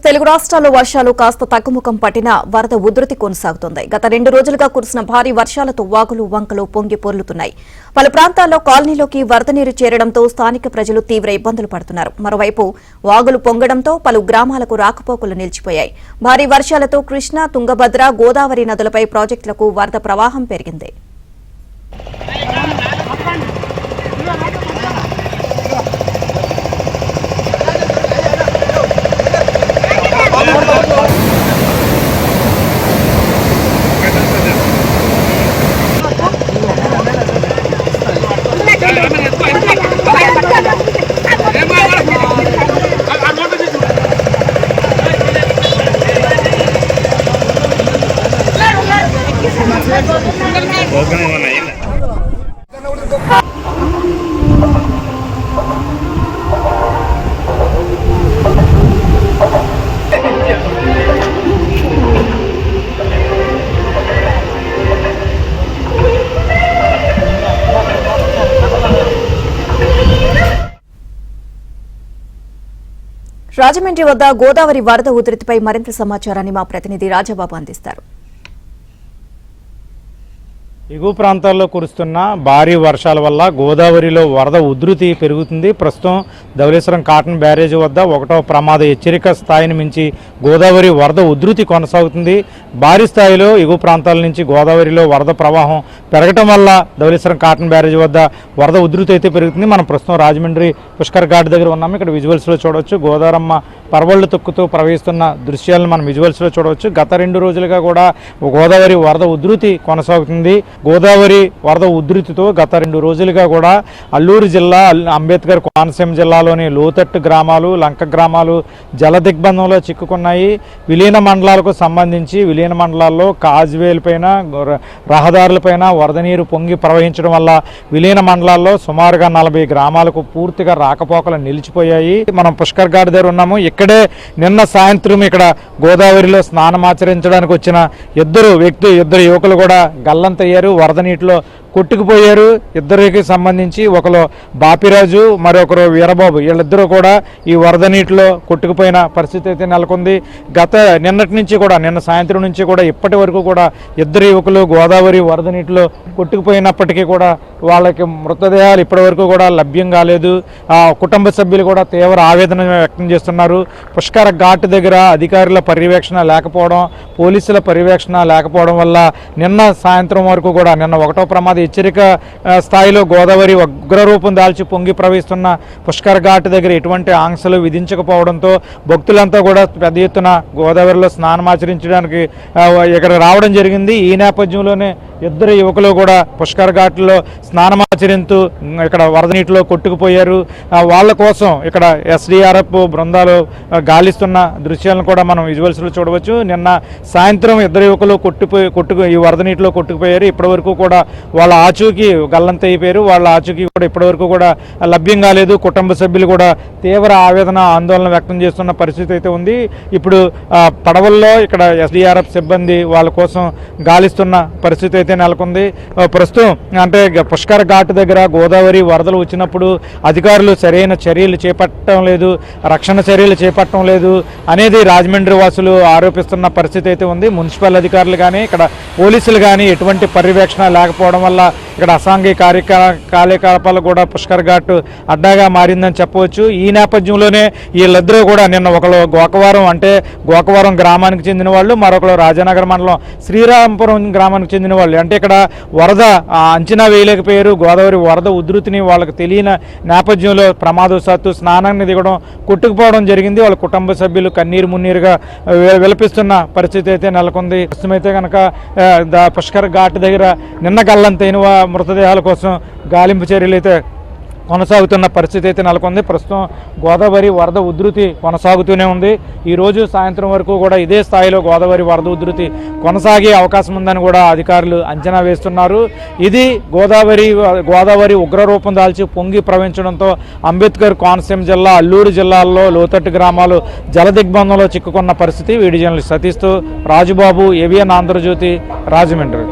తెలుగు రాష్ట్రాల్లో వర్షాలు కాస్త తగ్గుముఖం పట్టినా వరద ఉధృతి కొనసాగుతోంది. గత 2 రోజులుగా కురిసిన భారీ వర్షాలతో వాగులు వంకలు పొంగి పొర్లుతున్నాయి. పలు ప్రాంతాల్లో కాలనీలోకి వరద నీరు చేరడంతో స్థానిక ప్రజలు తీవ్ర ఇబ్బందులు పడుతున్నారు. మరోవైపు వాగులు పొంగడంతో పలు గ్రామాలకు రాకపోకలు నిలిచిపోయాయి. భారీ వర్షాలతో కృష్ణా, తుంగభద్ర, గోదావరి నదులపై ప్రాజెక్టులకు వరద ప్రవాహం పెరిగింది. రాజమండ్రి వద్ద గోదావరి వరద ఉధృతిపై మరింత సమాచారాన్ని మా ప్రతినిధి రాజబాబు అందిస్తారు. ఎగువ ప్రాంతాల్లో కురుస్తున్న భారీ వర్షాల వల్ల గోదావరిలో వరద ఉధృతి పెరుగుతుంది. ప్రస్తుతం ధవళేశ్వరం కాటన్ బ్యారేజ్ వద్ద 1వ ప్రమాద హెచ్చరిక స్థాయిని మించి గోదావరి వరద ఉధృతి కొనసాగుతుంది. భారీ స్థాయిలో ఎగువ ప్రాంతాల నుంచి గోదావరిలో వరద ప్రవాహం పెరగటం వల్ల ధవళేశ్వరం కాటన్ బ్యారేజ్ వద్ద వరద ఉధృతి అయితే పెరుగుతుంది. మనం ప్రస్తుతం రాజమండ్రి పుష్కర్ ఘాట్ దగ్గర ఉన్నాము. ఇక్కడ విజువల్స్లో చూడవచ్చు గోదావరమ్మ పరవళ్లు తొక్కుతూ ప్రవహిస్తున్న దృశ్యాలను మనం విజువల్స్లో చూడవచ్చు. గత 2 రోజులుగా కూడా గోదావరి వరద ఉధృతి కొనసాగుతుంది. గోదావరి వరద ఉధృతితో గత 2 రోజులుగా కూడా అల్లూరు జిల్లా, అంబేద్కర్ కోనసీమ జిల్లాలోని లోతట్టు గ్రామాలు, లంక గ్రామాలు జల దిగ్బంధంలో చిక్కుకున్నాయి. విలీన మండలాలకు సంబంధించి విలీన మండలాల్లో కాజ్వేలపైన, రహదారులపైన వరద నీరు పొంగి ప్రవహించడం వల్ల విలీన మండలాల్లో సుమారుగా 40 గ్రామాలకు పూర్తిగా రాకపోకలు నిలిచిపోయాయి. మనం పుష్కర్ ఘాట్ దగ్గర ఉన్నాము. ఇక్కడే నిన్న సాయంత్రం ఇక్కడ గోదావరిలో స్నానమాచరించడానికి వచ్చిన ఇద్దరు యువకులు కూడా గల్లంతయ్యారు, వరద నీటిలో కొట్టుకుపోయారు. ఇద్దరికి సంబంధించి ఒకరు బాపిరాజు, మరొకరు వీరబాబు, వీళ్ళిద్దరూ కూడా ఈ వరద నీటిలో కొట్టుకుపోయిన పరిస్థితి అయితే నెలకొంది. నిన్న సాయంత్రం నుంచి కూడా ఇప్పటి వరకు కూడా ఇద్దరు యువకులు గోదావరి వరద నీటిలో కొట్టుకుపోయినప్పటికీ కూడా వాళ్ళకి మృతదేహాలు ఇప్పటి వరకు కూడా లభ్యం కాలేదు. కుటుంబ సభ్యులు కూడా తీవ్ర ఆవేదన వ్యక్తం చేస్తున్నారు. పుష్కర్ ఘాట్ దగ్గర అధికారుల పర్యవేక్షణ లేకపోవడం, పోలీసుల పర్యవేక్షణ లేకపోవడం వల్ల నిన్న సాయంత్రం వరకు కూడా నిన్న 1వ ప్రమాద హెచ్చరిక స్థాయిలో గోదావరి ఉగ్రరూపం దాల్చి పొంగి ప్రవహిస్తున్న పుష్కర్ ఘాట్ దగ్గర ఎటువంటి ఆంక్షలు విధించకపోవడంతో భక్తులంతా కూడా పెద్ద ఎత్తున గోదావరిలో స్నానమాచరించడానికి ఇక్కడ రావడం జరిగింది. ఈ నేపథ్యంలోనే ఇద్దరు యువకులు కూడా పుష్కర్ ఘాట్లో స్నానమాచరిస్తూ ఇక్కడ వరద నీటిలో కొట్టుకుపోయారు. వాళ్ళ కోసం ఇక్కడ ఎస్డీఆర్ఎఫ్ బృందాలు గాలిస్తున్న దృశ్యాలను కూడా మనం విజువల్స్లో చూడవచ్చు. నిన్న సాయంత్రం ఇద్దరు యువకులు ఈ వరద నీటిలో కొట్టుకుపోయారు. ఇప్పటి వరకు కూడా వాళ్ళ ఆచూకీ గల్లంత అయిపోయారు. వాళ్ళ ఆచూకీ కూడా ఇప్పటివరకు కూడా లభ్యం కాలేదు. కుటుంబ సభ్యులు కూడా తీవ్ర ఆందోళన వ్యక్తం చేస్తున్న పరిస్థితి అయితే ఉంది. ఇప్పుడు పడవల్లో ఇక్కడ ఎస్డీఆర్ఎఫ్ సిబ్బంది వాళ్ళ కోసం గాలిస్తున్న పరిస్థితి అయితే నెలకొంది. ప్రస్తుతం అంటే పుష్కర్ ఘాట్ దగ్గర గోదావరి వరదలు వచ్చినప్పుడు అధికారులు సరైన చర్యలు చేపట్టడం లేదు, రక్షణ చర్యలు చేపట్టడం లేదు అనేది రాజమండ్రి వాసులు ఆరోపిస్తున్న పరిస్థితి అయితే ఉంది. మున్సిపల్ అధికారులు కానీ ఇక్కడ పోలీసులు కానీ ఎటువంటి పర్యవేక్షణ లేకపోవడం వల్ల ఇక్కడ అసాంఘిక కార్యకలాపాలు కూడా పుష్కర్ ఘాట్ అడ్డాగా మారిందని చెప్పవచ్చు. ఈ నేపథ్యంలోనే వీళ్ళిద్దరూ కూడా నిన్న ఒకరు గోకవరం గ్రామానికి చెందిన వాళ్ళు, మరొకరు రాజానగర్ మండలం శ్రీరాంపురం గ్రామానికి చెందిన వాళ్ళు. అంటే ఇక్కడ వరద అంచనా వేయలేకపోయారు. గోదావరి వరద ఉధృతిని వాళ్ళకి తెలియని నేపథ్యంలో ప్రమాదవశాత్తు స్నానాన్ని దిగడం, కొట్టుకుపోవడం జరిగింది. వాళ్ళ కుటుంబ సభ్యులు కన్నీరు మున్నీరుగా విలపిస్తున్న పరిస్థితి అయితే నెలకొంది. ప్రస్తుతమైతే కనుక పుష్కర్ ఘాట్ దగ్గర నిన్న గల్లంతైన మృతదేహాల కోసం గాలింపు చర్యలు అయితే కొనసాగుతున్న పరిస్థితి అయితే నెలకొంది. ప్రస్తుతం గోదావరి వరద ఉధృతి కొనసాగుతూనే ఉంది. ఈరోజు సాయంత్రం వరకు కూడా ఇదే స్థాయిలో గోదావరి వరద ఉధృతి కొనసాగే అవకాశం ఉందని కూడా అధికారులు అంచనా వేస్తున్నారు. ఇది గోదావరి ఉగ్రరూపం దాల్చి పొంగి ప్రవహించడంతో అంబేద్కర్ కోనసీమ జిల్లా, అల్లూరు జిల్లాల్లో లోతట్టు గ్రామాలు జల దిగ్బంధంలో చిక్కుకున్న పరిస్థితి. వీడియో జర్నలిస్ట్ సతీష్తో రాజుబాబు, ఏబిఎన్ ఆంధ్రజ్యోతి, రాజమండ్రి.